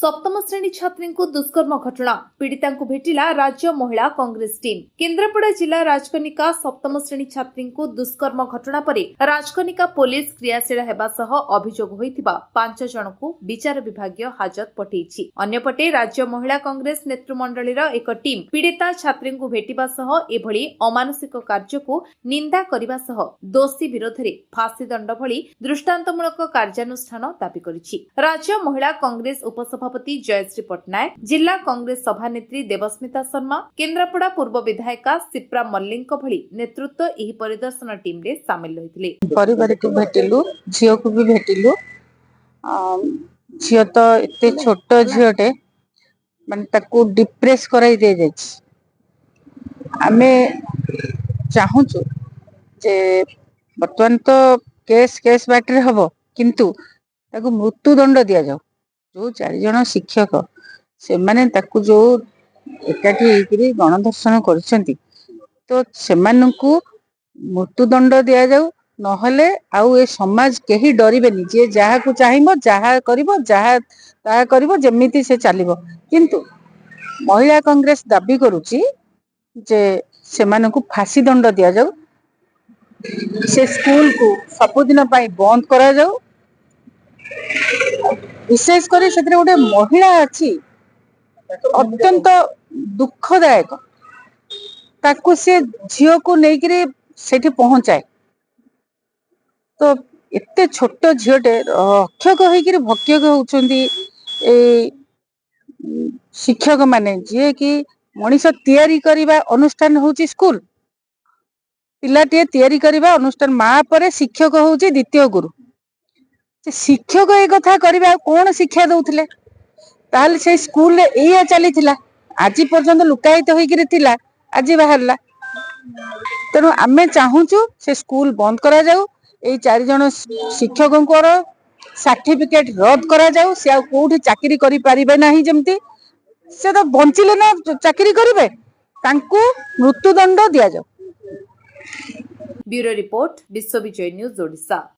सप्तम श्रेणी छात्री को दुष्कर्म घटना पीड़िता भेटिला राज्य महिला कांग्रेस टीम। केन्द्रापड़ा जिला राजकनिका सप्तम श्रेणी छात्री को दुष्कर्म घटना पर राजकनिका पुलिस क्रियाशील हेबा सह अभियोग होइतिबा 5 जन को विचार विभागीय हाजत पठेइछि। अन्यपटे राज्य महिला कांग्रेस नेतृमंडलीर एक टीम पीड़िता छात्री को भेटिबा सह एभली अमानुषिक कार्य को निंदा करिबा सह दोषी विरोध में फांसी दंड भली दृष्टांतमूलक कार्यानुष्ठान दाबी करिछि। राज्य महिला कांग्रेस उपसभापति जयश्री पट्टनायक, जिला कांग्रेस सभानेत्री देवस्मिता शर्मा, केन्द्रापड़ा पूर्व विधायिका सिप्रा मल्लिक भली नेतृत्व एही परिदर्शन टीम रे शामिल रहिथिले। परिवार को भेटिलु, झियो को भी भेटिलु। झियो तो एते छोट झियोटे माने ताकू डिप्रेस कराई दे जाछि। आमे चाहूछु जे वर्तमान तो केस बाटरे हबो, किंतु ताकू मृत्यु दंड दिया जाऊ। जो 4 जन शिक्षक से माने ताकू जो एकाठी होइकरी गणदर्शन करछंती, तो सेमानकू मृत्यु दंड दिया जाऊ। नहले आउ ए समाज केही डरिबेनी, जे जहा को चाहिबो जहा करिवो जहा ता करिवो जेमिति से चलिबो। किंतु महिला कांग्रेस दाबी करूची जे सेमानकू फांसी दंड दिया जाऊ। से स्कूल को सबुदिन पाई बंद करा जाऊ। विशेष कर गोटे महिला अच्छी अत्यंत दुखदायक, ताकू से झील को लेकर सेठी पहुंचाए। तो एते छोट झीलटे रक्षक होकर भक्षक होउछंती शिक्षक माने, जे कि मनीष तैयारी करबा अनुष्ठान होउची स्कूल। पिलाटे तैयारी करबा अनुष्ठान, माँ परे शिक्षक होउची द्वितीय गुरु। शिक्षक ए कथा करबा कोन शिक्षा दउथिले? ताहले से स्कूल रे एया चली थिला, आज पर्यंत लुकायित होइकिरि थिला, आज बाहरला। तेणु आमे चाहूचु से स्कूल बंद करा जाऊ। ए 4 जन शिक्षकंकर सर्टिफिकेट रद्द करा जाऊ। से आ कोठी चाकरी करि परिबे नाही, जेमति से तो बंचिले ना चाकरी करिवे, तांकू मृत्यु दंड दिया जाऊ। ब्यूरो रिपोर्ट, विश्व विजय न्यूज ओडिशा।